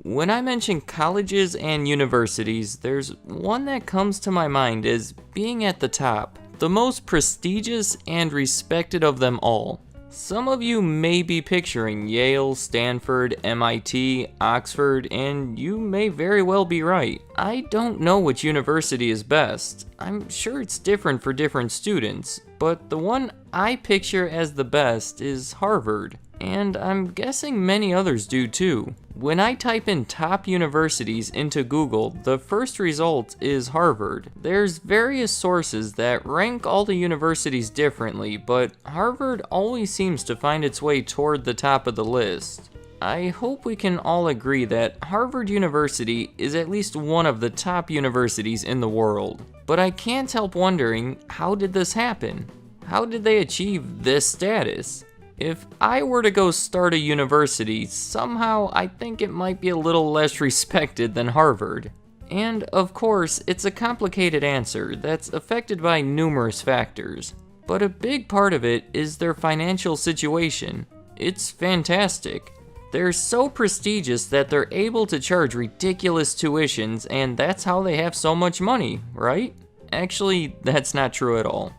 When I mention colleges and universities, there's one that comes to my mind as being at the top, the most prestigious and respected of them all. Some of you may be picturing Yale, Stanford, MIT, Oxford, and you may very well be right. I don't know which university is best. I'm sure it's different for different students, but the one I picture as the best is Harvard. And I'm guessing many others do too. When I type in top universities into Google, the first result is Harvard. There's various sources that rank all the universities differently, but Harvard always seems to find its way toward the top of the list. I hope we can all agree that Harvard University is at least one of the top universities in the world. But I can't help wondering, how did this happen? How did they achieve this status? If I were to go start a university, somehow I think it might be a little less respected than Harvard. And of course, it's a complicated answer that's affected by numerous factors. But a big part of it is their financial situation. It's fantastic. They're so prestigious that they're able to charge ridiculous tuitions, and that's how they have so much money, right? Actually, that's not true at all.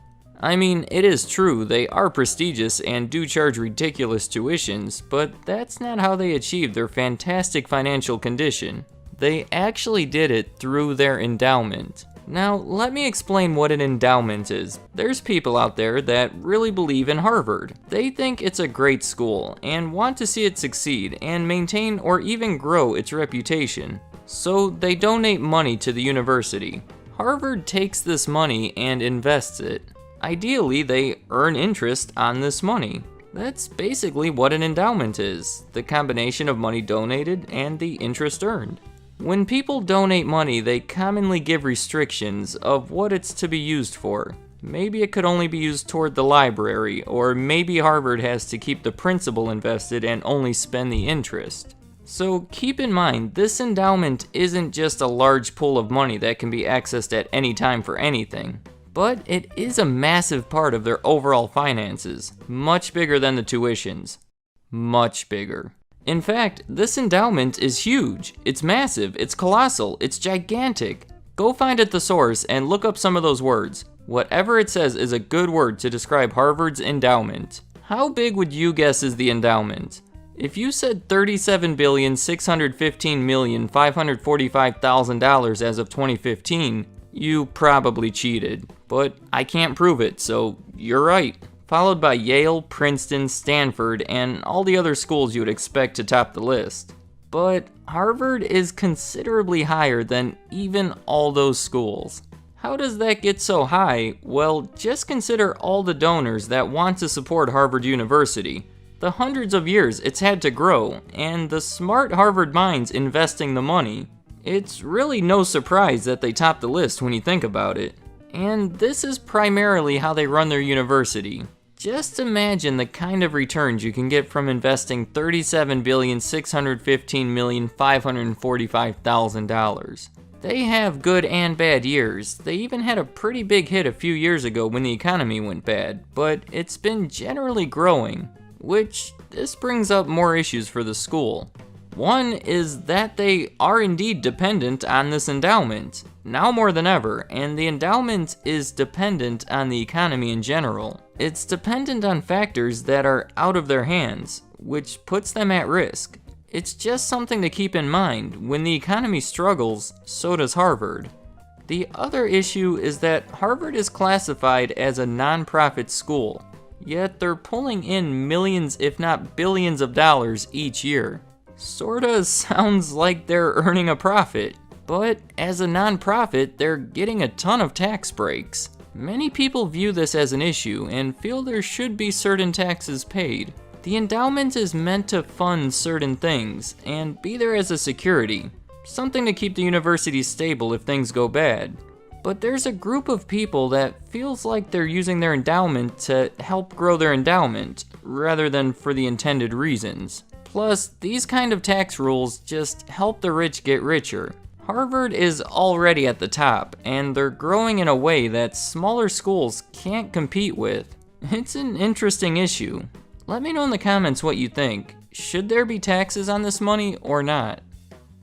I mean, it is true, they are prestigious and do charge ridiculous tuitions, but that's not how they achieved their fantastic financial condition. They actually did it through their endowment. Now, let me explain what an endowment is. There's people out there that really believe in Harvard. They think it's a great school and want to see it succeed and maintain or even grow its reputation. So they donate money to the university. Harvard takes this money and invests it. Ideally, they earn interest on this money. That's basically what an endowment is, the combination of money donated and the interest earned. When people donate money, they commonly give restrictions of what it's to be used for. Maybe it could only be used toward the library, or maybe Harvard has to keep the principal invested and only spend the interest. So keep in mind, this endowment isn't just a large pool of money that can be accessed at any time for anything. But it is a massive part of their overall finances, much bigger than the tuitions. Much bigger. In fact, this endowment is huge. It's massive, it's colossal, it's gigantic. Go find at the source and look up some of those words. Whatever it says is a good word to describe Harvard's endowment. How big would you guess is the endowment? If you said $37,615,545,000 as of 2015, you probably cheated, but I can't prove it, so you're right. Followed by Yale, Princeton, Stanford, and all the other schools you would expect to top the list. But Harvard is considerably higher than even all those schools. How does that get so high? Well, just consider all the donors that want to support Harvard University, the hundreds of years it's had to grow, and the smart Harvard minds investing the money. It's really no surprise that they top the list when you think about it. And this is primarily how they run their university. Just imagine the kind of returns you can get from investing $37,615,545,000. They have good and bad years. They even had a pretty big hit a few years ago when the economy went bad, but it's been generally growing, which this brings up more issues for the school. One is that they are indeed dependent on this endowment, now more than ever, and the endowment is dependent on the economy in general. It's dependent on factors that are out of their hands, which puts them at risk. It's just something to keep in mind. When the economy struggles, so does Harvard. The other issue is that Harvard is classified as a nonprofit school, yet they're pulling in millions if not billions of dollars each year. Sorta sounds like they're earning a profit, but as a nonprofit, they're getting a ton of tax breaks. Many people view this as an issue and feel there should be certain taxes paid. The endowment is meant to fund certain things and be there as a security, something to keep the university stable if things go bad. But there's a group of people that feels like they're using their endowment to help grow their endowment, rather than for the intended reasons. Plus, these kind of tax rules just help the rich get richer. Harvard is already at the top, and they're growing in a way that smaller schools can't compete with. It's an interesting issue. Let me know in the comments what you think. Should there be taxes on this money or not?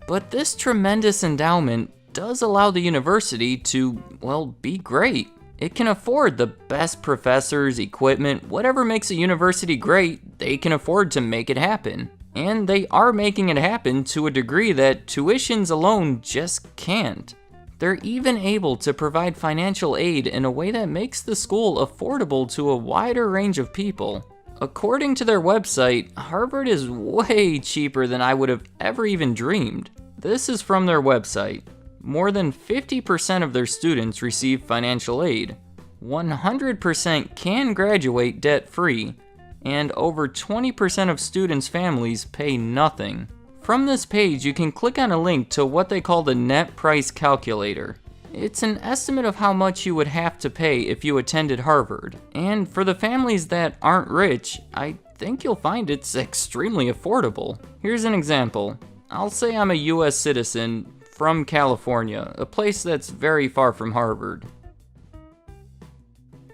But this tremendous endowment does allow the university to, well, be great. It can afford the best professors, equipment, whatever makes a university great, they can afford to make it happen. And they are making it happen to a degree that tuitions alone just can't. They're even able to provide financial aid in a way that makes the school affordable to a wider range of people. According to their website, Harvard is way cheaper than I would have ever even dreamed. This is from their website. More than 50% of their students receive financial aid. 100% can graduate debt-free. And over 20% of students' families pay nothing. From this page, you can click on a link to what they call the net price calculator. It's an estimate of how much you would have to pay if you attended Harvard. And for the families that aren't rich, I think you'll find it's extremely affordable. Here's an example. I'll say I'm a US citizen from California, a place that's very far from Harvard.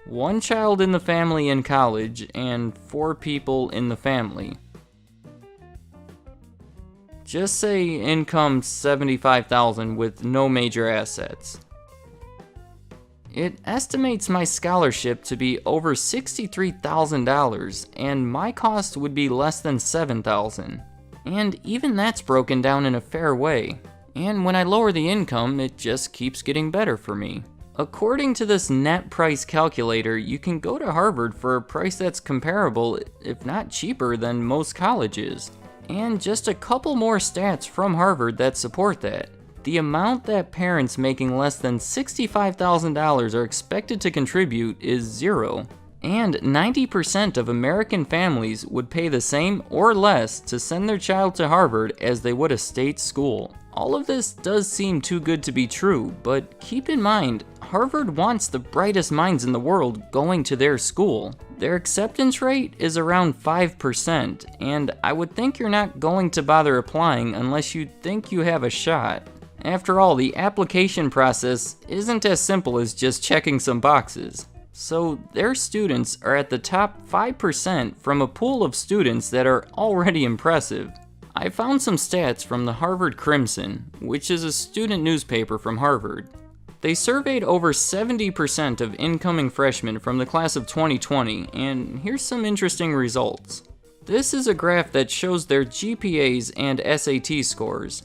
One child in the family in college, and 4 people in the family. Just say income $75,000 with no major assets. It estimates my scholarship to be over $63,000, and my cost would be less than $7,000. And even that's broken down in a fair way. And when I lower the income, it just keeps getting better for me. According to this net price calculator, you can go to Harvard for a price that's comparable, if not cheaper, than most colleges. And just a couple more stats from Harvard that support that. The amount that parents making less than $65,000 are expected to contribute is 0. And 90% of American families would pay the same or less to send their child to Harvard as they would a state school. All of this does seem too good to be true, but keep in mind, Harvard wants the brightest minds in the world going to their school. Their acceptance rate is around 5%, and I would think you're not going to bother applying unless you think you have a shot. After all, the application process isn't as simple as just checking some boxes. So their students are at the top 5% from a pool of students that are already impressive. I found some stats from the Harvard Crimson, which is a student newspaper from Harvard. They surveyed over 70% of incoming freshmen from the class of 2020, and here's some interesting results. This is a graph that shows their GPAs and SAT scores.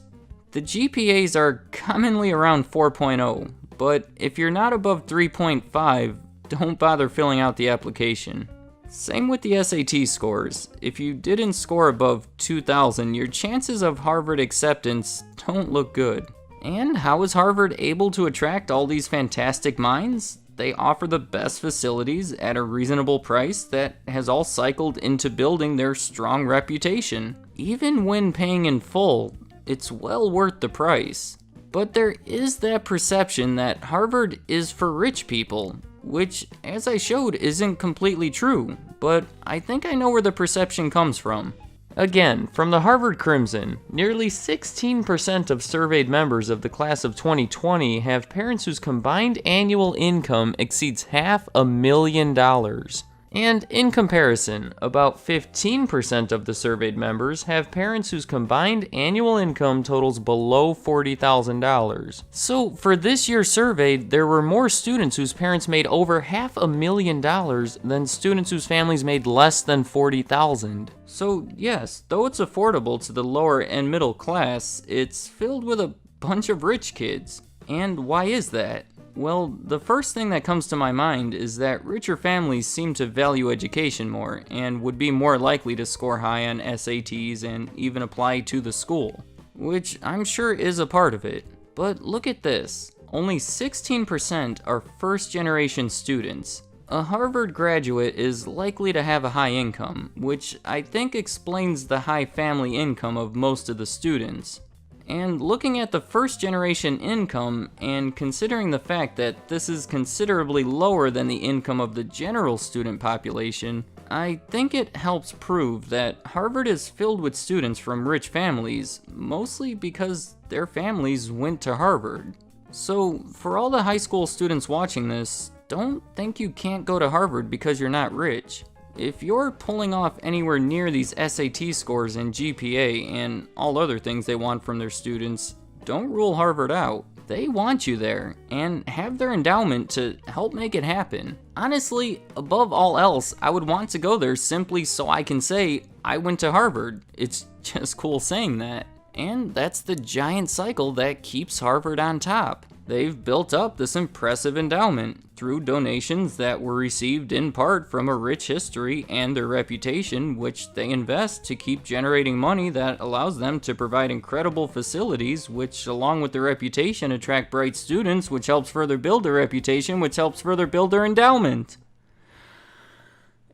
The GPAs are commonly around 4.0, but if you're not above 3.5, don't bother filling out the application. Same with the SAT scores. If you didn't score above 2,000, your chances of Harvard acceptance don't look good. And how is Harvard able to attract all these fantastic minds? They offer the best facilities at a reasonable price that has all cycled into building their strong reputation. Even when paying in full, it's well worth the price. But there is that perception that Harvard is for rich people, which, as I showed, isn't completely true, but I think I know where the perception comes from. Again, from the Harvard Crimson, nearly 16% of surveyed members of the class of 2020 have parents whose combined annual income exceeds $500,000. And in comparison, about 15% of the surveyed members have parents whose combined annual income totals below $40,000. So for this year's survey, there were more students whose parents made over $500,000 than students whose families made less than $40,000. So yes, though it's affordable to the lower and middle class, it's filled with a bunch of rich kids. And why is that? Well, the first thing that comes to my mind is that richer families seem to value education more and would be more likely to score high on SATs and even apply to the school, which I'm sure is a part of it. But look at this, only 16% are first-generation students. A Harvard graduate is likely to have a high income, which I think explains the high family income of most of the students. And looking at the first-generation income, and considering the fact that this is considerably lower than the income of the general student population, I think it helps prove that Harvard is filled with students from rich families, mostly because their families went to Harvard. So, for all the high school students watching this, don't think you can't go to Harvard because you're not rich. If you're pulling off anywhere near these SAT scores and GPA and all other things they want from their students, don't rule Harvard out. They want you there, and have their endowment to help make it happen. Honestly, above all else, I would want to go there simply so I can say, I went to Harvard. It's just cool saying that. And that's the giant cycle that keeps Harvard on top. They've built up this impressive endowment through donations that were received in part from a rich history and their reputation, which they invest to keep generating money that allows them to provide incredible facilities, which along with their reputation attract bright students, which helps further build their reputation, which helps further build their endowment.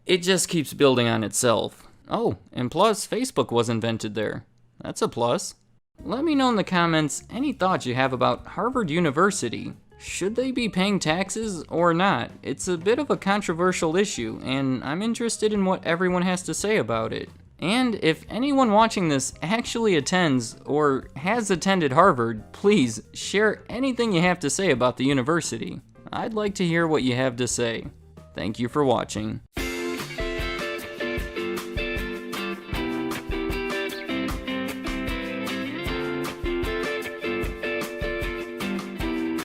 It just keeps building on itself. Oh, and plus Facebook was invented there. That's a plus. Let me know in the comments any thoughts you have about Harvard University. Should they be paying taxes or not? It's a bit of a controversial issue, and I'm interested in what everyone has to say about it. And if anyone watching this actually attends or has attended Harvard, please share anything you have to say about the university. I'd like to hear what you have to say. Thank you for watching.